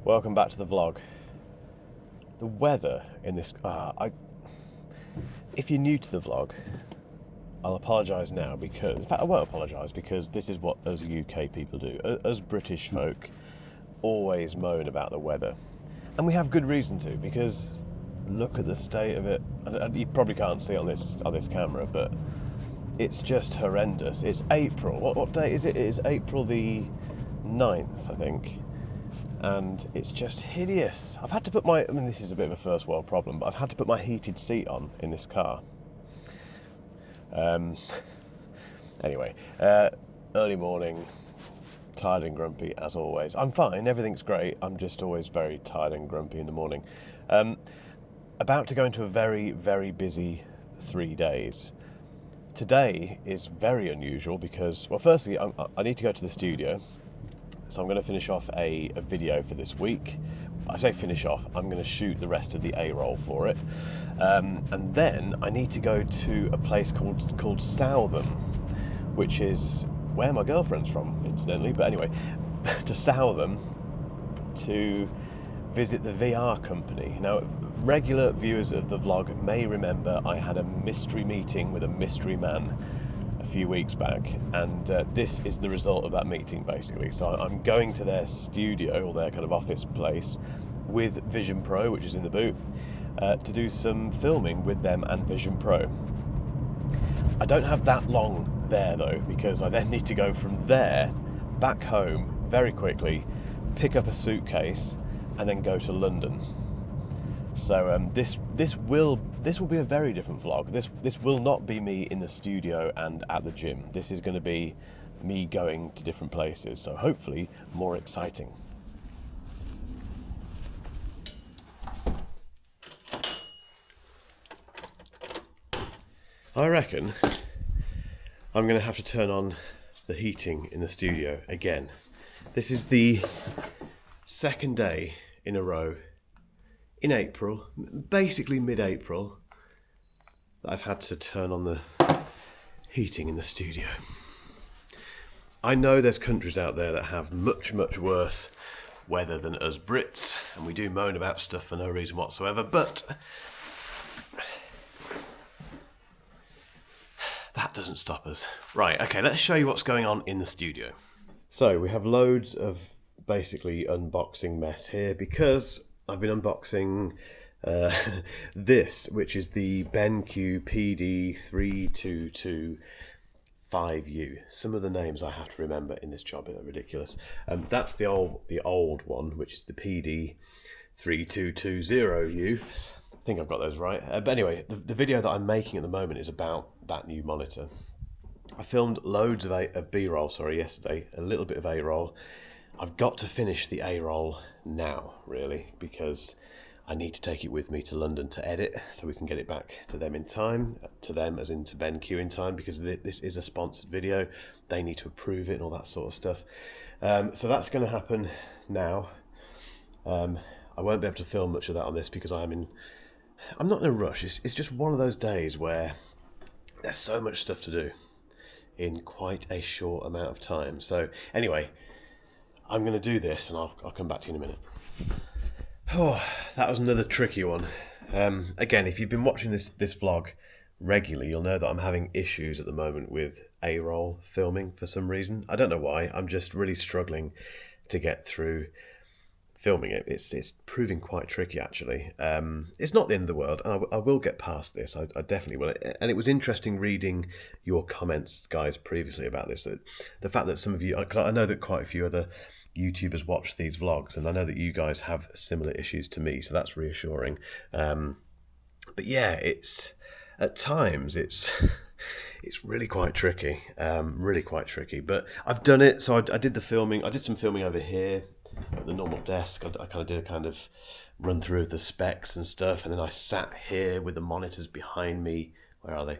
Welcome back to the vlog. The weather in this... if you're new to the vlog, I'll apologise now because... In fact, I won't apologise because this is what us UK people do. Us British folk always moan about the weather. And we have good reason to, because look at the state of it. And you probably can't see on this camera, but it's just horrendous. It's April. What date is it? It is April the 9th, I think. And it's just hideous. I've had to put my... I mean, this is a bit of a first world problem, but I've had to put my heated seat on in this car. Anyway, early morning, tired and grumpy as always. I'm fine, everything's great. I'm just always very tired and grumpy in the morning. About to go into a very, very busy 3 days. Today is very unusual because, well, firstly, I need to go to the studio. So I'm going to finish off a video for this week. I say finish off, I'm going to shoot the rest of the A-roll for it. And then I need to go to a place called Southam, which is where my girlfriend's from, incidentally. But anyway, to Southam to visit the VR company. Now, regular viewers of the vlog may remember I had a mystery meeting with a mystery man a few weeks back, and this is the result of that meeting, basically. So I'm going to their studio, or their kind of office place, with Vision Pro, which is in the boot, to do some filming with them and Vision Pro. I don't have that long there though, because I then need to go from there back home very quickly, pick up a suitcase, and then go to London. So this will be a very different vlog. This will not be me in the studio and at the gym. This is going to be me going to different places. So hopefully more exciting. I reckon I'm going to have to turn on the heating in the studio again. This is the second day in a row in April, basically mid-April, that I've had to turn on the heating in the studio. I know there's countries out there that have much, much worse weather than us Brits, and we do moan about stuff for no reason whatsoever, but that doesn't stop us. Right, okay, let's show you what's going on in the studio. So we have loads of basically unboxing mess here because I've been unboxing this, which is the BenQ PD322 5U. Some of the names I have to remember in this job are ridiculous. That's the old one, which is the PD3220U. I think I've got those right. But anyway, the video that I'm making at the moment is about that new monitor. I filmed loads of B-roll, yesterday, a little bit of A-roll. I've got to finish the A-roll now, really, because I need to take it with me to London to edit so we can get it back to them in time, to them as in to BenQ in time, because this is a sponsored video. They need to approve it and all that sort of stuff. So that's going to happen now. I won't be able to film much of that on this because I'm not in a rush. It's just one of those days where there's so much stuff to do in quite a short amount of time. So anyway, I'm going to do this and I'll come back to you in a minute. Oh, that was another tricky one. Again, if you've been watching this vlog regularly, you'll know that I'm having issues at the moment with A-roll filming for some reason. I don't know why. I'm just really struggling to get through filming it. It's proving quite tricky, actually. It's not the end of the world, and I will get past this. I definitely will. And it was interesting reading your comments, guys, previously about this. That the fact that some of you, because I know that quite a few other YouTubers watch these vlogs, and I know that you guys have similar issues to me, so that's reassuring. But yeah, it's at times it's really quite tricky, But I've done it. So I did the filming. I did some filming over here at the normal desk. I kind of did a kind of run through of the specs and stuff, and then I sat here with the monitors behind me. Where are they?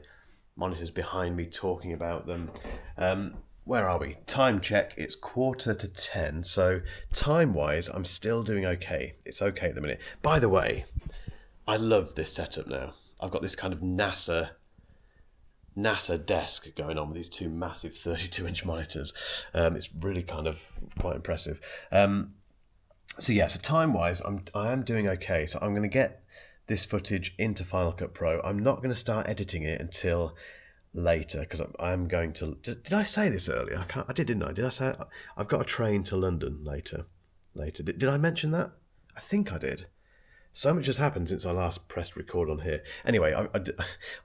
Monitors behind me, talking about them. Where are we? Time check, it's 9:45, so time-wise, I'm still doing okay. It's okay at the minute. By the way, I love this setup now. I've got this kind of NASA desk going on with these two massive 32-inch monitors. It's really kind of quite impressive. So yeah, so time-wise, I am doing okay. So I'm going to get this footage into Final Cut Pro. I'm not going to start editing it until later because I'm going to. Did I say this earlier? I did, didn't I? Did I say I've got a train to London later? Did I mention that? I think I did. So much has happened since I last pressed record on here. Anyway,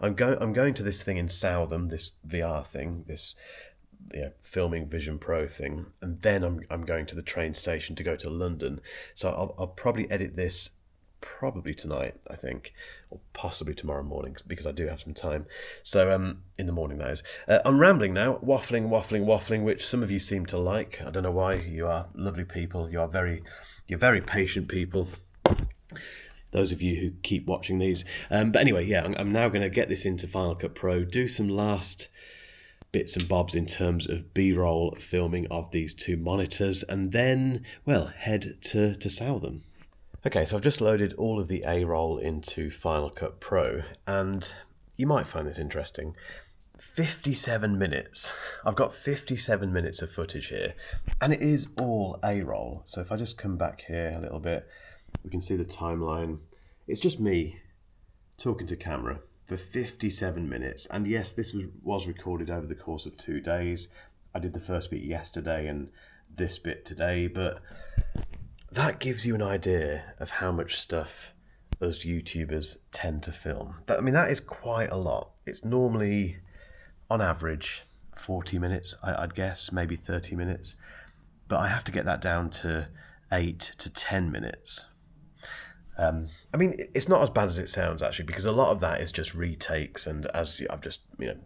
I'm going to this thing in Southam, this VR thing, this filming Vision Pro thing, and then I'm going to the train station to go to London. So I'll probably edit this probably tonight, I think, or possibly tomorrow morning because I do have some time. So in the morning, that is. I'm rambling now, waffling, which some of you seem to like. I don't know why. You are lovely people. You're very patient people. Those of you who keep watching these. But anyway, yeah, I'm now going to get this into Final Cut Pro, do some last bits and bobs in terms of B-roll filming of these two monitors, and then, well, head to Southam. Okay, so I've just loaded all of the A-roll into Final Cut Pro, and you might find this interesting. 57 minutes. I've got 57 minutes of footage here, and it is all A-roll. So if I just come back here a little bit, we can see the timeline. It's just me talking to camera for 57 minutes. And yes, this was recorded over the course of 2 days. I did the first bit yesterday and this bit today, but that gives you an idea of how much stuff us YouTubers tend to film. That is quite a lot. It's normally, on average, 40 minutes, I'd guess, maybe 30 minutes. But I have to get that down to 8 to 10 minutes. It's not as bad as it sounds, actually, because a lot of that is just retakes, and as I've just been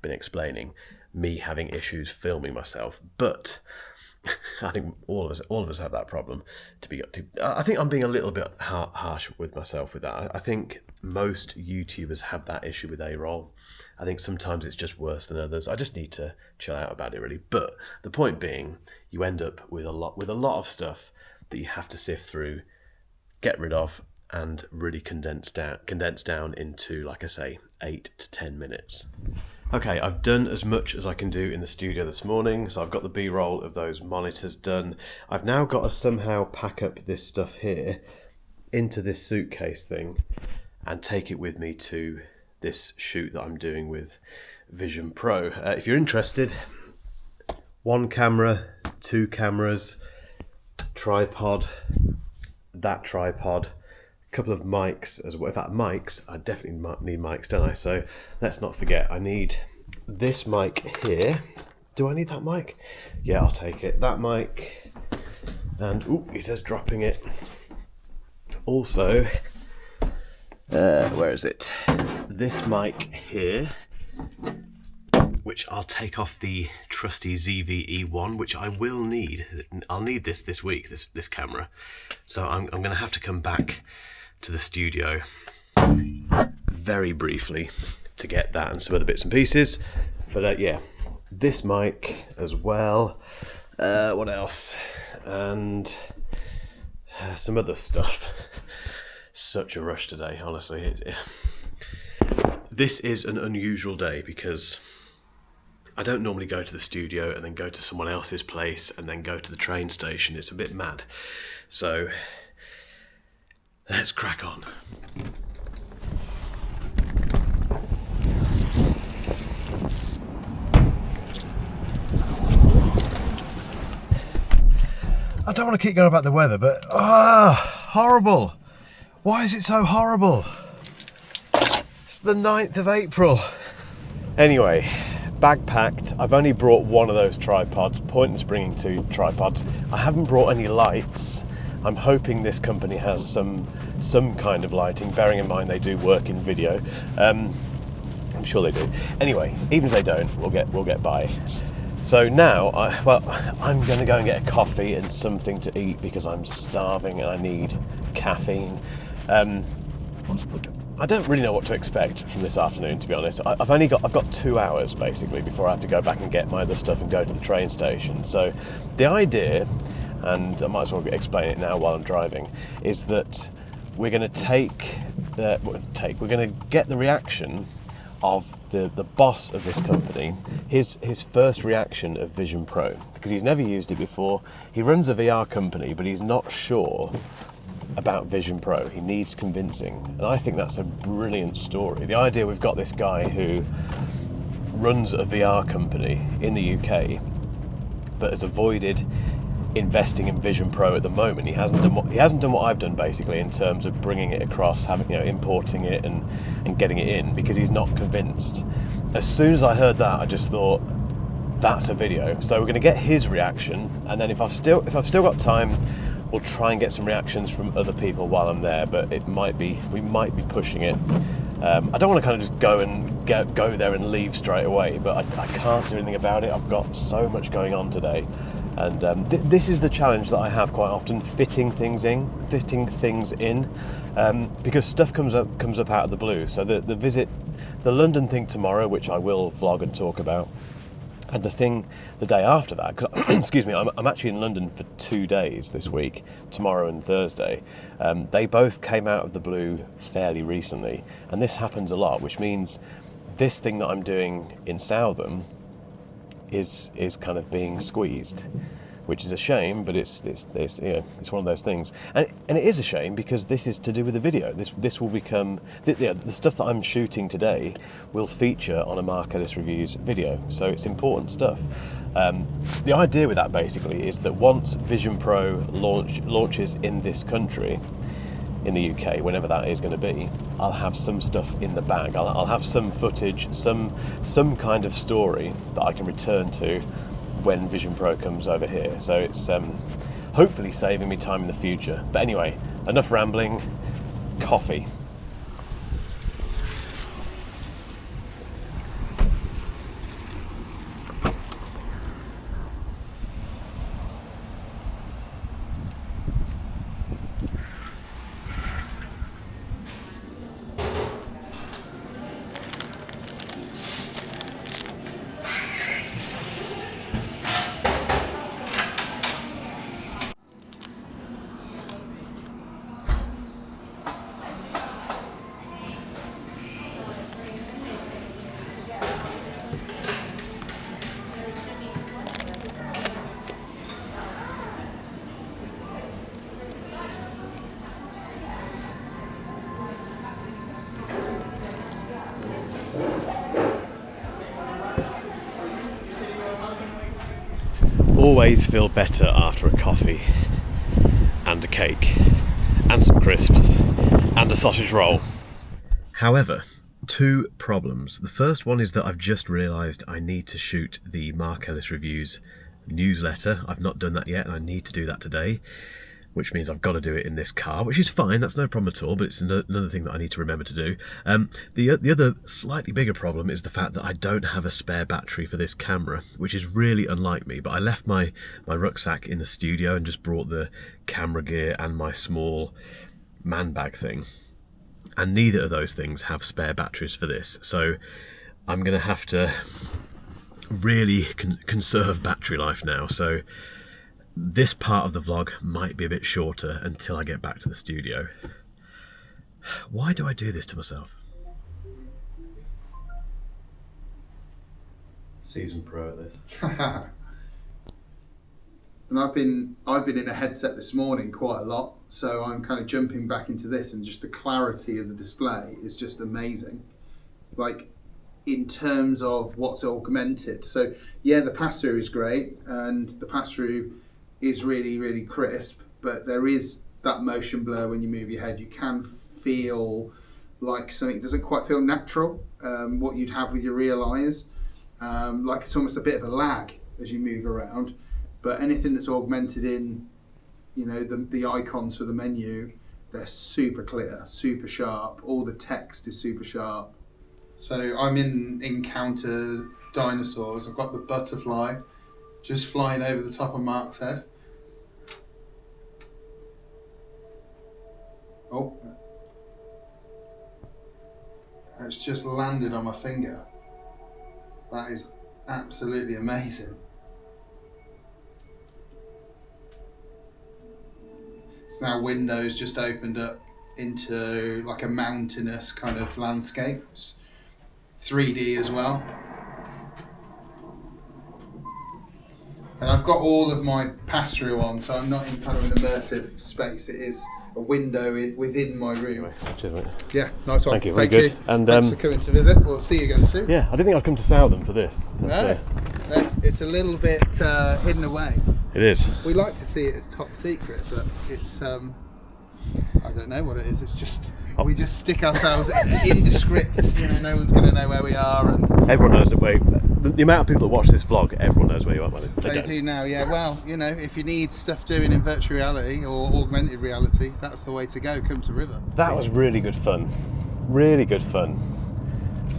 explaining, me having issues filming myself. But I think all of us have that problem. I think I'm being a little bit harsh with myself with that. I think most YouTubers have that issue with A-roll. I think sometimes it's just worse than others. I just need to chill out about it, really. But the point being, you end up with a lot of stuff that you have to sift through, get rid of, and really condense down into, like I say, 8 to 10 minutes. Okay, I've done as much as I can do in the studio this morning, so I've got the B-roll of those monitors done. I've now got to somehow pack up this stuff here into this suitcase thing and take it with me to this shoot that I'm doing with Vision Pro. If you're interested, 1 camera, 2 cameras, tripod, that tripod, a couple of mics as well. In fact, mics, I definitely need mics, don't I? So let's not forget, I need this mic here. Do I need that mic? Yeah, I'll take it. That mic, and he says dropping it. Also, where is it? This mic here, which I'll take off the trusty ZV-E1, which I will need. I'll need this week, this camera. So I'm going to have to come back to the studio very briefly to get that and some other bits and pieces. But yeah, this mic as well. What else? And some other stuff. Such a rush today, honestly. This is an unusual day because I don't normally go to the studio and then go to someone else's place and then go to the train station. It's a bit mad. So let's crack on. I don't want to keep going about the weather, but horrible. Why is it so horrible? It's the 9th of April. Anyway, bag packed. I've only brought one of those tripods. Pointless bringing 2 tripods. I haven't brought any lights. I'm hoping this company has some kind of lighting, bearing in mind they do work in video. I'm sure they do. Anyway, even if they don't, we'll get by. So now, I'm going to go and get a coffee and something to eat because I'm starving and I need caffeine. I don't really know what to expect from this afternoon, to be honest. I've got 2 hours basically before I have to go back and get my other stuff and go to the train station. So the idea, and I might as well explain it now while I'm driving, is that we're going to we're going to get the reaction of the boss of this company, his first reaction of Vision Pro, because he's never used it before. He runs a VR company, but he's not sure about Vision Pro. He needs convincing, and I think that's a brilliant story. The idea we've got this guy who runs a VR company in the UK, but has avoided investing in Vision Pro at the moment. He hasn't done what I've done, basically, in terms of bringing it across, importing it and getting it in, because he's not convinced. As soon as I heard that, I just thought, that's a video. So we're going to get his reaction, and then if I've still got time, we'll try and get some reactions from other people while I'm there. But we might be pushing it. I don't want to kind of just go there and leave straight away, but I can't do anything about it. I've got so much going on today. And this is the challenge that I have quite often, fitting things in, because stuff comes up out of the blue. So the London thing tomorrow, which I will vlog and talk about, and the thing the day after that, because excuse me, I'm actually in London for 2 days this week, tomorrow and Thursday. They both came out of the blue fairly recently, and this happens a lot, which means this thing that I'm doing in Southam is kind of being squeezed, which is a shame, but it's one of those things, and it is a shame because this is to do with the video. This will become the stuff that I'm shooting today will feature on a Mark Ellis Reviews video, so it's important stuff. The idea with that basically is that once Vision Pro launches in this country, in the UK, whenever that is going to be, I'll have some stuff in the bag. I'll have some footage, some kind of story that I can return to when Vision Pro comes over here. So it's hopefully saving me time in the future. But anyway, enough rambling. Coffee. Always feel better after a coffee and a cake and some crisps and a sausage roll. However, 2 problems. The first one is that I've just realised I need to shoot the Mark Ellis Reviews newsletter. I've not done that yet, and I need to do that today, which means I've got to do it in this car, which is fine, that's no problem at all, but it's another thing that I need to remember to do. The other slightly bigger problem is the fact that I don't have a spare battery for this camera, which is really unlike me, but I left my rucksack in the studio and just brought the camera gear and my small man bag thing, and neither of those things have spare batteries for this, so I'm going to have to really conserve battery life now. So this part of the vlog might be a bit shorter until I get back to the studio. Why do I do this to myself? Season pro at this. And I've been in a headset this morning quite a lot, so I'm kind of jumping back into this, and just the clarity of the display is just amazing. Like, in terms of what's augmented. So yeah, the pass-through is great, and the pass-through is really, really crisp, but there is that motion blur when you move your head. You can feel like something doesn't quite feel natural, what you'd have with your real eyes. Like it's almost a bit of a lag as you move around. But anything that's augmented in, the icons for the menu, they're super clear, super sharp. All the text is super sharp. So I'm in Encounter Dinosaurs. I've got the butterfly just flying over the top of Mark's head. Oh, it's just landed on my finger. That is absolutely amazing. So now Windows just opened up into like a mountainous kind of landscape. It's 3D as well. And I've got all of my pass-through on, so I'm not in kind of an immersive space. It is a window within my room. Cheers, mate. Yeah, nice one. Thank you. Very good. And thanks for coming to visit. We'll see you again soon. Yeah, I didn't think I'd come to Southern for this. No, it's a little bit hidden away. It is. We like to see it as top secret, but it's I don't know what it is. It's just we just stick ourselves indescript. You know, no one's going to know where we are, and everyone knows that the amount of people that watch this vlog, everyone knows where you are. They do now. Yeah. Well, you know, if you need stuff doing in virtual reality or augmented reality, that's the way to go. Come to River. That was really good fun. Really good fun.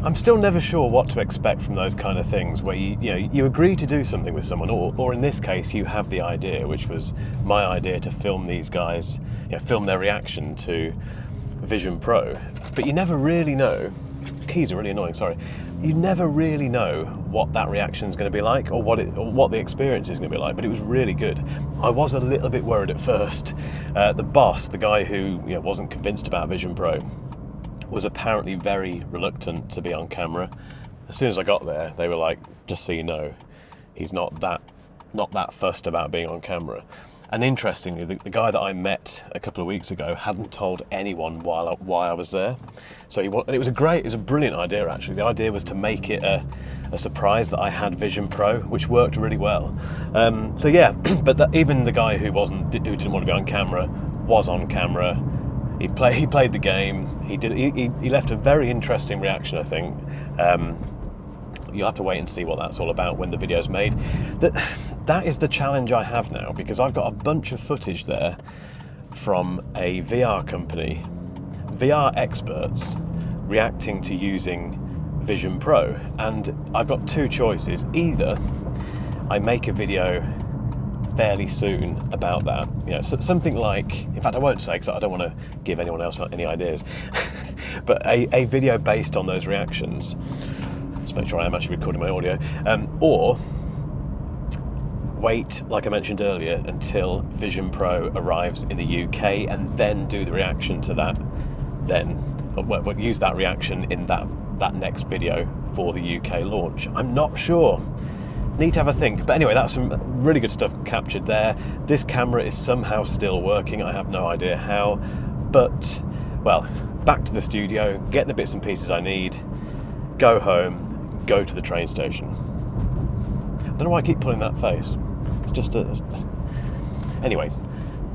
I'm still never sure what to expect from those kind of things where you agree to do something with someone, or in this case you have the idea, which was my idea, to film these guys, film their reaction to Vision Pro, but you never really know. Keys are really annoying, sorry. You never really know what that reaction is going to be like, or what the experience is going to be like, but it was really good. I was a little bit worried at first. The boss, the guy who wasn't convinced about Vision Pro, was apparently very reluctant to be on camera. As soon as I got there, they were like, just so you know, he's not that fussed about being on camera. And interestingly, the guy that I met a couple of weeks ago hadn't told anyone why I was there. So it was a brilliant idea actually. The idea was to make it a surprise that I had Vision Pro, which worked really well. So yeah, but even the guy who didn't want to be on camera was on camera. He played the game. He left a very interesting reaction, I think. You'll have to wait and see what that's all about when the video's made. That is the challenge I have now, because I've got a bunch of footage there from a VR company, VR experts reacting to using Vision Pro, and I've got two choices. Either I make a video fairly soon about that, something like, in fact I won't say because I don't want to give anyone else any ideas, but a video based on those reactions. Let's make sure I am actually recording my audio, or wait, like I mentioned earlier, until Vision Pro arrives in the UK and then do the reaction to that, we'll use that reaction in that next video for the UK launch. I'm not sure. Need to have a think. But anyway, that's some really good stuff captured there. This camera is somehow still working. I have no idea how. But, well, back to the studio, get the bits and pieces I need, go home, go to the train station. I don't know why I keep pulling that face. It's just anyway,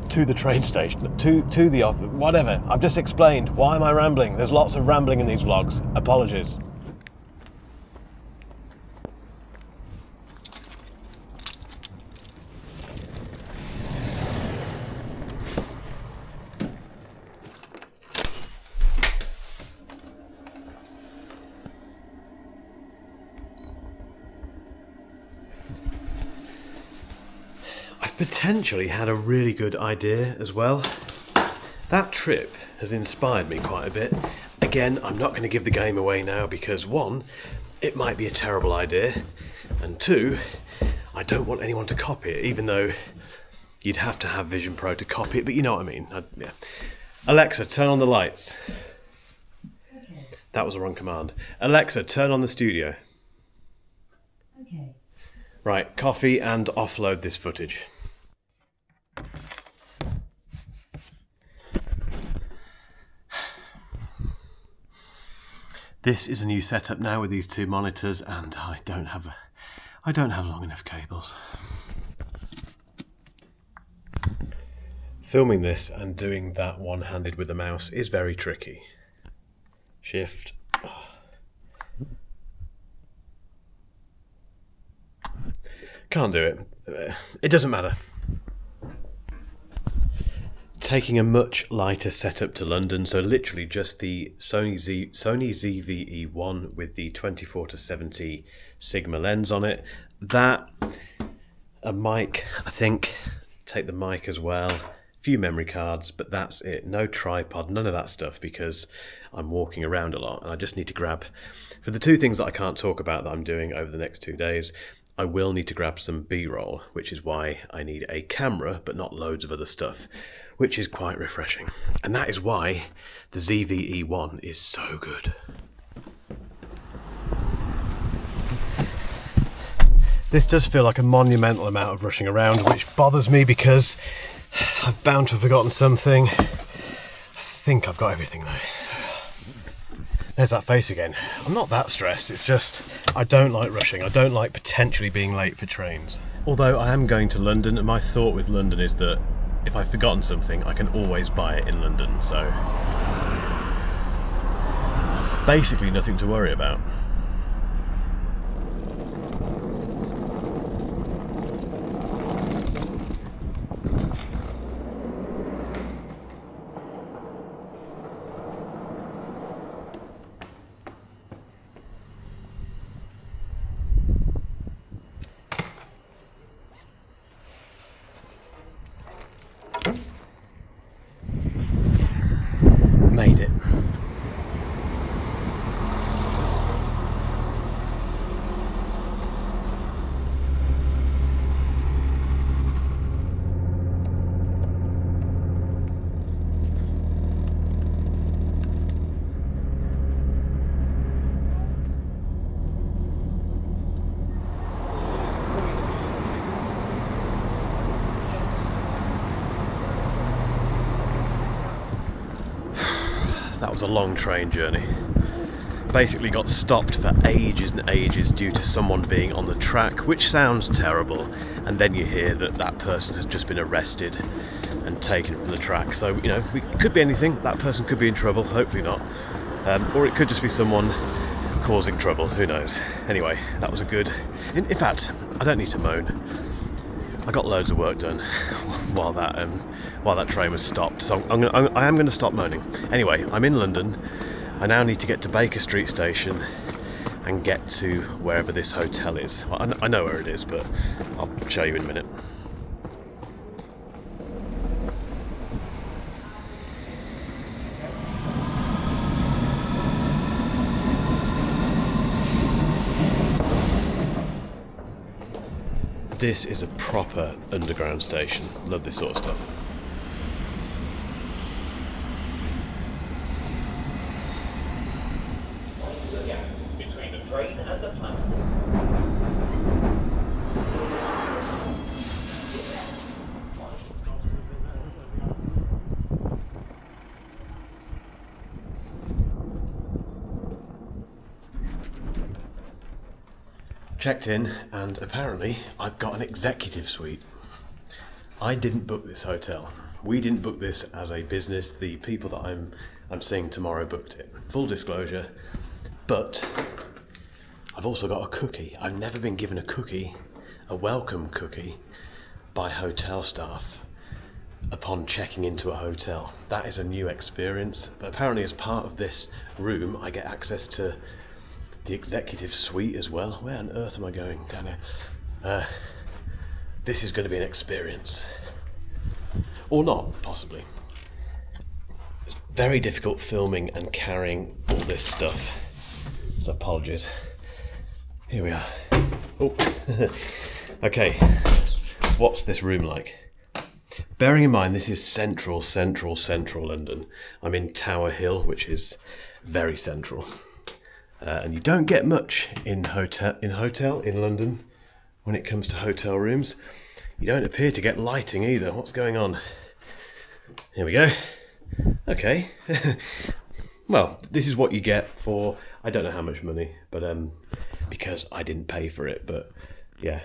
to the train station, to the office, whatever. I've just explained. Why am I rambling? There's lots of rambling in these vlogs. Apologies. Potentially had a really good idea as well. That trip has inspired me quite a bit. Again, I'm not going to give the game away now because one, it might be a terrible idea, and two, I don't want anyone to copy it, even though you'd have to have Vision Pro to copy it, but you know what I mean. Yeah. Alexa, turn on the lights. Okay. That was a wrong command. Alexa, turn on the studio. Okay. Right, coffee and offload this footage. This is a new setup now with these two monitors, and I don't have long enough cables. Filming this and doing that one-handed with the mouse is very tricky. Shift. Can't do it. It doesn't matter. Taking a much lighter setup to London, so literally just the Sony ZV-E1 with the 24-70 Sigma lens on it. That, a mic, I think. Take the mic as well. A few memory cards, but that's it. No tripod, none of that stuff, because I'm walking around a lot and I just need to grab, for the two things that I can't talk about that I'm doing over the next 2 days, I will need to grab some B-roll, which is why I need a camera, but not loads of other stuff, which is quite refreshing. And that is why the ZV-E1 is so good. This does feel like a monumental amount of rushing around, which bothers me because I've bound to have forgotten something. I think I've got everything though. There's that face again. I'm not that stressed, it's just I don't like rushing. I don't like potentially being late for trains. Although I am going to London, and my thought with London is that if I've forgotten something, I can always buy it in London, so basically nothing to worry about. Made it. That was a long train journey. Basically got stopped for ages and ages due to someone being on the track, which sounds terrible, and then you hear that that person has just been arrested and taken from the track. So, you know, it could be anything. That person could be in trouble, hopefully not. Or it could just be someone causing trouble, who knows. Anyway, that was a good... In fact, I don't need to moan. I got loads of work done while that train was stopped, so I am going to stop moaning. Anyway, I'm in London. I now need to get to Baker Street Station and get to wherever this hotel is. Well, I know where it is, but I'll show you in a minute. This is a proper underground station. Love this sort of stuff. Between the train and the platform. Checked in, and apparently I've got an executive suite. I didn't book this hotel. We didn't book this as a business. The people that I'm seeing tomorrow booked it. Full disclosure. But I've also got a cookie. I've never been given a cookie, a welcome cookie, by hotel staff upon checking into a hotel. That is a new experience. But apparently as part of this room, I get access to the executive suite as well. Where on earth am I going down here? This is going to be an experience. Or not, possibly. It's very difficult filming and carrying all this stuff. So apologies. Here we are. Oh, okay. What's this room like? Bearing in mind this is central London. I'm in Tower Hill, which is very central. And you don't get much in London when it comes to hotel rooms. You don't appear to get lighting either. What's going on? Here we go. Okay. Well, this is what you get for, I don't know how much money, but because I didn't pay for it. But yeah,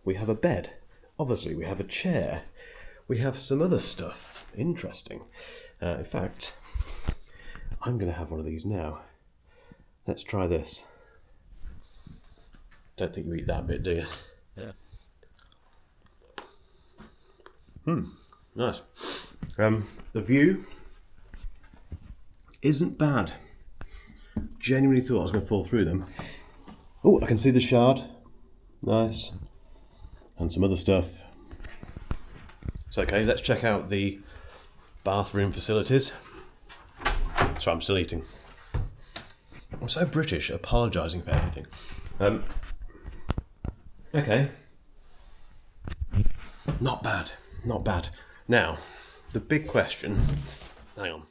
we have a bed. Obviously, we have a chair. We have some other stuff. Interesting. In fact, I'm going to have one of these now. Let's try this. Don't think you eat that bit, do you? Yeah. Nice. The view isn't bad. Genuinely thought I was going to fall through them. Oh, I can see the Shard. Nice. And some other stuff. So okay, let's check out the bathroom facilities. So I'm still eating. I'm so British, apologising for everything. Okay. Not bad, not bad. Now, the big question... Hang on.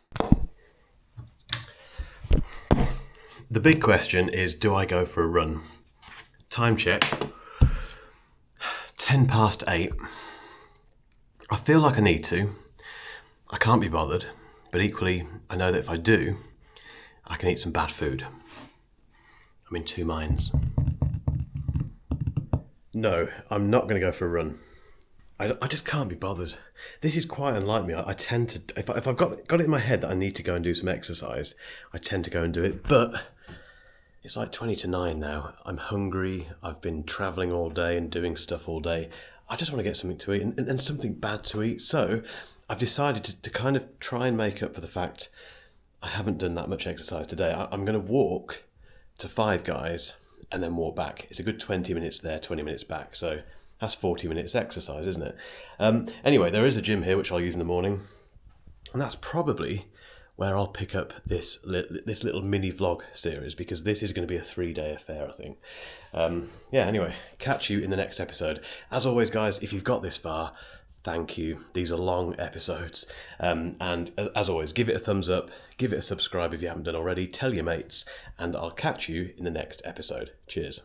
The big question is, do I go for a run? Time check. 8:10. I feel like I need to. I can't be bothered, but equally, I know that if I do, I can eat some bad food. I'm in two minds. No, I'm not going to go for a run. I just can't be bothered. This is quite unlike me. I tend to, if I've got it in my head that I need to go and do some exercise, I tend to go and do it. But it's like 8:20 now. I'm hungry. I've been travelling all day and doing stuff all day. I just want to get something to eat and something bad to eat. So I've decided to kind of try and make up for the fact I haven't done that much exercise today. I'm going to walk to Five Guys and then walk back. It's a good 20 minutes there, 20 minutes back. So that's 40 minutes exercise, isn't it? Anyway, there is a gym here which I'll use in the morning. And that's probably where I'll pick up this little mini vlog series, because this is going to be a 3-day affair, I think. Anyway, catch you in the next episode. As always, guys, if you've got this far, thank you. These are long episodes. And as always, give it a thumbs up, give it a subscribe if you haven't done already, tell your mates, and I'll catch you in the next episode. Cheers.